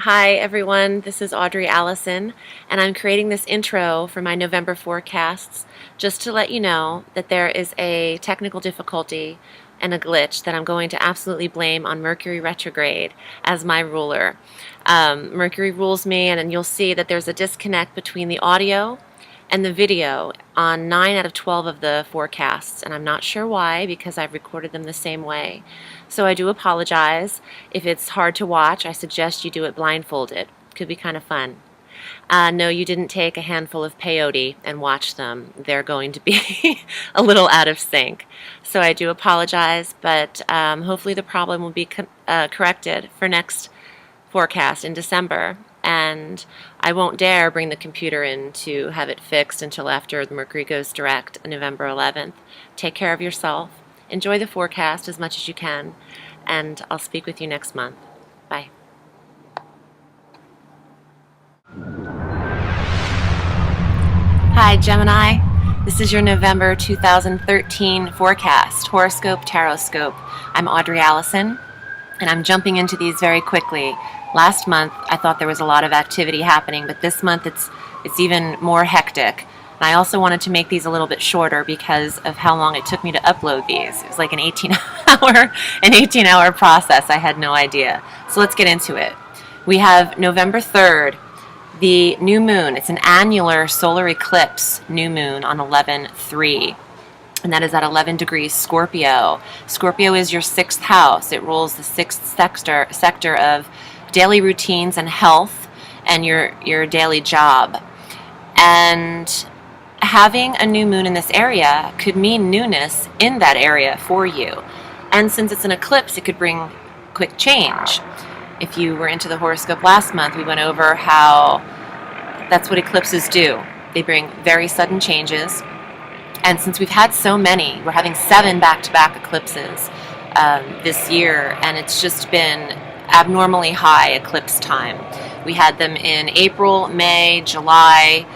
Hi everyone, this is Audrey Allison, and I'm creating this intro for my November forecasts just to let you know that there is a technical difficulty and a glitch that I'm going to absolutely blame on Mercury retrograde as my ruler. Mercury rules me, and you'll see that there's a disconnect between the audio and the video on 9 out of 12 of the forecasts, and I'm not sure why because I've recorded them the same way. So I do apologize. If it's hard to watch, I suggest you do it blindfolded. Could be kind of fun. No, you didn't take a handful of peyote and watch them. They're going to be a little out of sync. So I do apologize, but hopefully the problem will be corrected for next forecast in December. And I won't dare bring the computer in to have it fixed until after Mercury goes direct on November 11th. Take care of yourself. Enjoy the forecast as much as you can, and I'll speak with you next month. Bye. Hi, Gemini. This is your November 2013 forecast, horoscope, taroscope. I'm Audrey Allison, and I'm jumping into these very quickly. Last month, I thought there was a lot of activity happening, but this month it's even more hectic. And I also wanted to make these a little bit shorter because of how long it took me to upload these. It was like an 18-hour process. I had no idea. So let's get into it. We have November 3rd, the new moon. It's an annular solar eclipse new moon on 11/3. And that is at 11 degrees Scorpio. Scorpio is your sixth house. It rules the sixth sector of daily routines and health and your daily job. And having a new moon in this area could mean newness in that area for you. And since it's an eclipse, it could bring quick change. If you were into the horoscope last month, we went over how that's what eclipses do. They bring very sudden changes. And since we've had so many, we're having 7 back-to-back eclipses this year, and it's just been abnormally high eclipse time. We had them in April, May, July,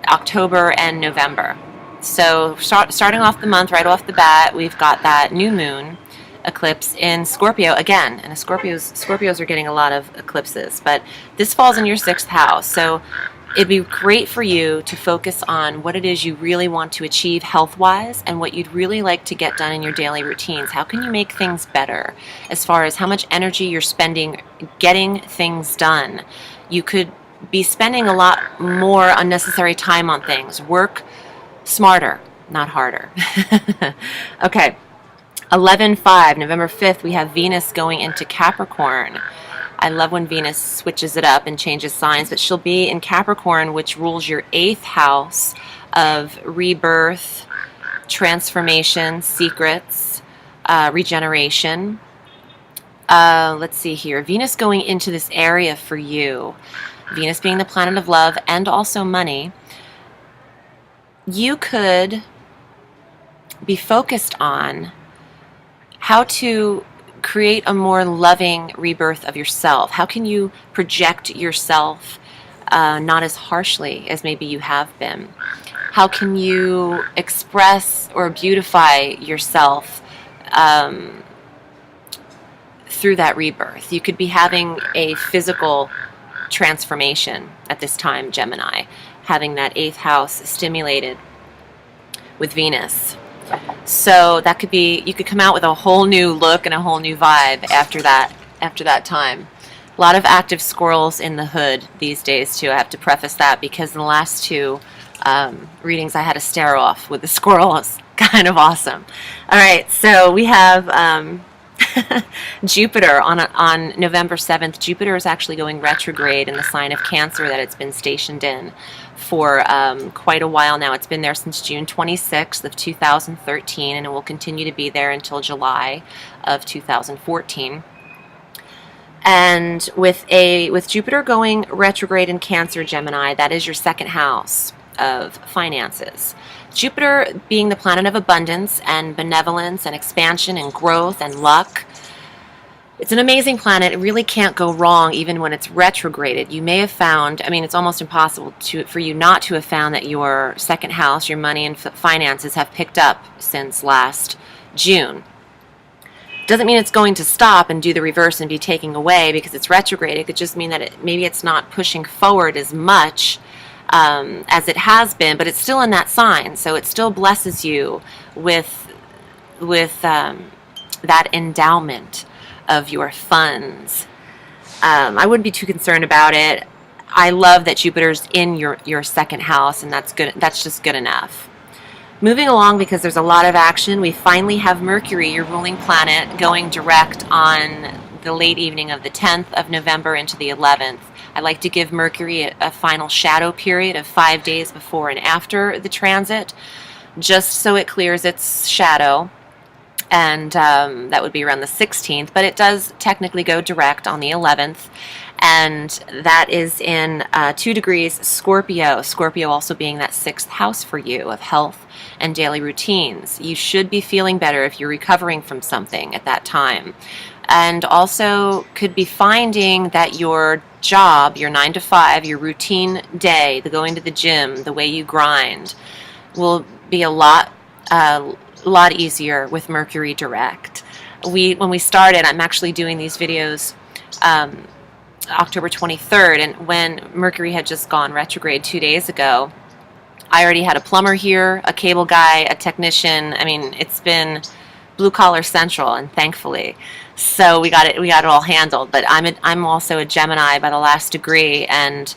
October, and November. So starting off the month, right off the bat, we've got that new moon eclipse in Scorpio again. And Scorpios are getting a lot of eclipses, but this falls in your 6th house. So it'd be great for you to focus on what it is you really want to achieve health-wise and what you'd really like to get done in your daily routines. How can you make things better as far as how much energy you're spending getting things done? You could be spending a lot more unnecessary time on things. Work smarter, not harder. Okay, 11/5, November 5th, we have Venus going into Capricorn. I love when Venus switches it up and changes signs, but she'll be in Capricorn, which rules your 8th house of rebirth, transformation, secrets, regeneration. Let's see here. Venus going into this area for you, Venus being the planet of love and also money, you could be focused on how to create a more loving rebirth of yourself. How can you project yourself not as harshly as maybe you have been? How can you express or beautify yourself through that rebirth? You could be having a physical transformation at this time, Gemini, having that 8th house stimulated with Venus. So that could be, you could come out with a whole new look and a whole new vibe after that time. A lot of active squirrels in the hood these days too. I have to preface that because in the last 2 readings I had a stare off with the squirrel. It's kind of awesome. All right, so we have Jupiter on November 7th. Jupiter is actually going retrograde in the sign of Cancer that it's been stationed in for quite a while now. It's been there since June 26th of 2013, and it will continue to be there until July of 2014. And with Jupiter going retrograde in Cancer, Gemini, that is your 2nd house of finances. Jupiter being the planet of abundance and benevolence and expansion and growth and luck. It's an amazing planet. It really can't go wrong even when it's retrograded. You may have found, I mean, it's almost impossible for you not to have found that your 2nd house, your money and finances have picked up since last June. Doesn't mean it's going to stop and do the reverse and be taking away because it's retrograde. It could just mean that maybe it's not pushing forward as much as it has been, but it's still in that sign, so it still blesses you with that endowment of your funds. I wouldn't be too concerned about it. I love that Jupiter's in your second house, and that's good. That's just good enough. Moving along, because there's a lot of action, we finally have Mercury, your ruling planet, going direct on the late evening of the 10th of November into the 11th. I like to give Mercury a final shadow period of 5 days before and after the transit, just so it clears its shadow. And that would be around the 16th, but it does technically go direct on the 11th, and that is in 2 degrees Scorpio. Scorpio also being that 6th house for you of health and daily routines. You should be feeling better if you're recovering from something at that time, and also could be finding that your job, your 9 to 5, your routine day, the going to the gym, the way you grind, will be a lot easier with Mercury direct. When we started, I'm actually doing these videos October 23rd, and when Mercury had just gone retrograde 2 days ago, I already had a plumber here, a cable guy, a technician. I mean, it's been blue collar central, and thankfully, so we got it all handled. But I'm also a Gemini by the last degree, and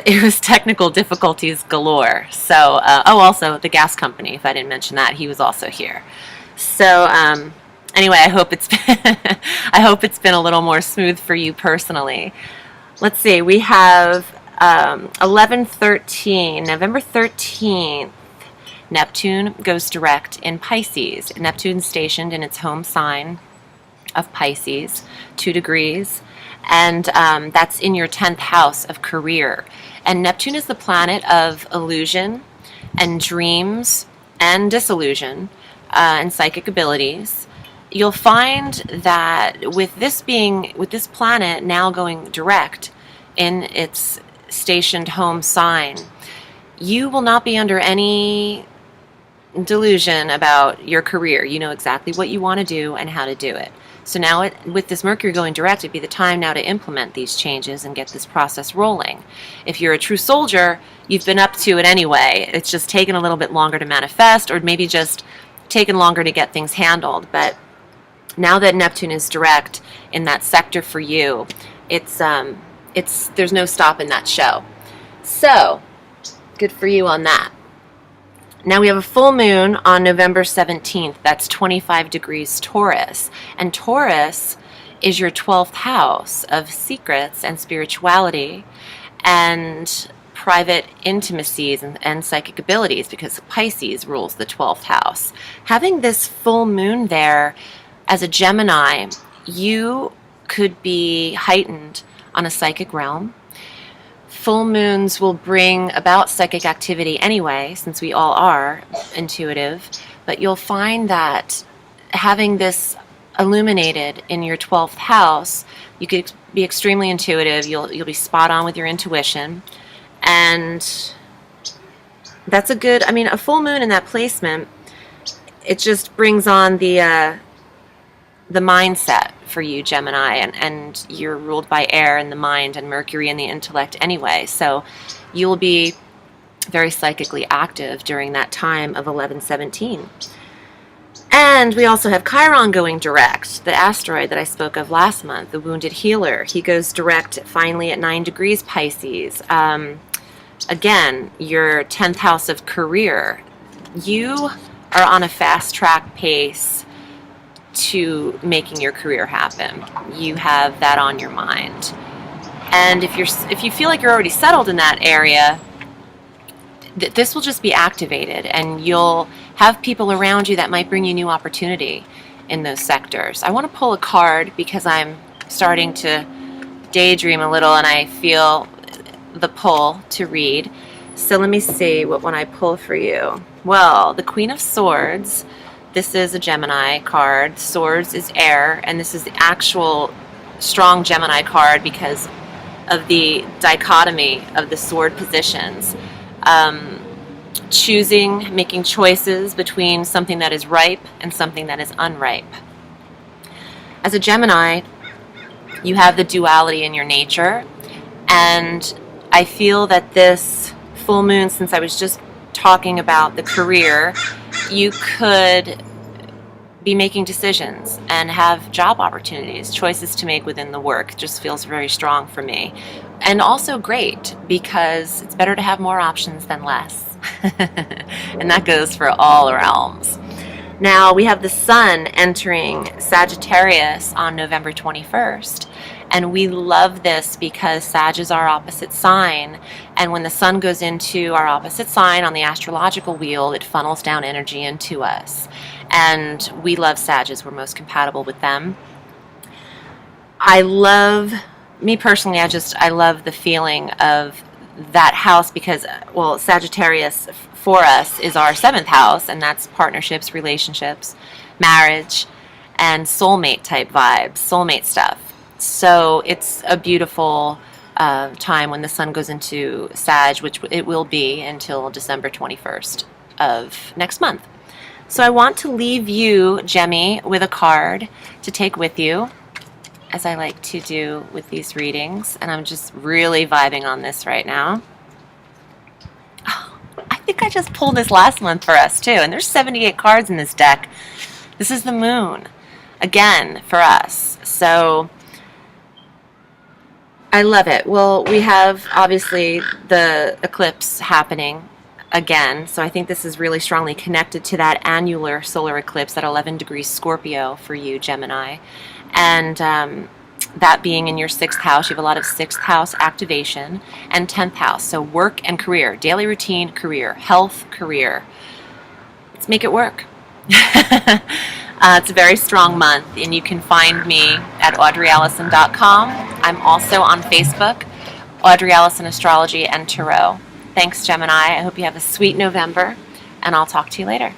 it was technical difficulties galore. So, also the gas company, if I didn't mention that, he was also here. So, anyway, I hope it's been a little more smooth for you personally. Let's see, we have 11/13, November 13th, Neptune goes direct in Pisces. Neptune's stationed in its home sign of Pisces, 2 degrees. And that's in your 10th house of career. And Neptune is the planet of illusion and dreams and disillusion and psychic abilities. You'll find that with this planet now going direct in its stationed home sign, you will not be under any delusion about your career. You know exactly what you want to do and how to do it. So now with this Mercury going direct, it'd be the time now to implement these changes and get this process rolling. If you're a true soldier, you've been up to it anyway. It's just taken a little bit longer to manifest, or maybe just taken longer to get things handled. But now that Neptune is direct in that sector for you, there's no stopping that show. So, good for you on that. Now we have a full moon on November 17th. That's 25 degrees Taurus. And Taurus is your 12th house of secrets and spirituality and private intimacies and psychic abilities, because Pisces rules the 12th house. Having this full moon there as a Gemini, you could be heightened on a psychic realm. Full moons will bring about psychic activity anyway, since we all are intuitive, but you'll find that having this illuminated in your 12th house, you could be extremely intuitive. You'll be spot on with your intuition, and that's a full moon in that placement, it just brings on the mindset for you, Gemini, and you're ruled by air and the mind and Mercury and the intellect anyway, so you'll be very psychically active during that time of 11/17. And we also have Chiron going direct, the asteroid that I spoke of last month, the wounded healer. He goes direct finally at 9 degrees Pisces. Again, your 10th house of career. You are on a fast track pace to making your career happen. You have that on your mind. And if you feel like you're already settled in that area, this will just be activated, and you'll have people around you that might bring you new opportunity in those sectors. I want to pull a card because I'm starting to daydream a little and I feel the pull to read. So let me see what one I pull for you. Well, the Queen of Swords. This is a Gemini card. Swords is air, and this is the actual strong Gemini card because of the dichotomy of the sword positions. Making choices between something that is ripe and something that is unripe. As a Gemini, you have the duality in your nature, and I feel that this full moon, since I was just talking about the career, you could be making decisions and have job opportunities, choices to make within the work. It just feels very strong for me. And also great, because it's better to have more options than less. And that goes for all realms. Now we have the sun entering Sagittarius on November 21st. And we love this because Sag is our opposite sign. And when the sun goes into our opposite sign on the astrological wheel, it funnels down energy into us. And we love Sagittarius. We're most compatible with them. Me personally, I love the feeling of that house because, well, Sagittarius for us is our 7th house, and that's partnerships, relationships, marriage, and soulmate type vibes, soulmate stuff. So it's a beautiful time when the sun goes into Sag, which it will be until December 21st of next month. So I want to leave you, Gemmy, with a card to take with you, as I like to do with these readings. And I'm just really vibing on this right now. Oh, I think I just pulled this last month for us too. And there's 78 cards in this deck. This is the moon, again, for us. So I love it. Well, we have obviously the eclipse happening again, so I think this is really strongly connected to that annular solar eclipse at 11 degrees Scorpio for you, Gemini. And that being in your 6th house, you have a lot of 6th house activation, and 10th house, so work and career, daily routine, career, health, career. Let's make it work. It's a very strong month, and you can find me at audreyallison.com. I'm also on Facebook, Audrey Allison Astrology and Tarot. Thanks, Gemini. I hope you have a sweet November, and I'll talk to you later.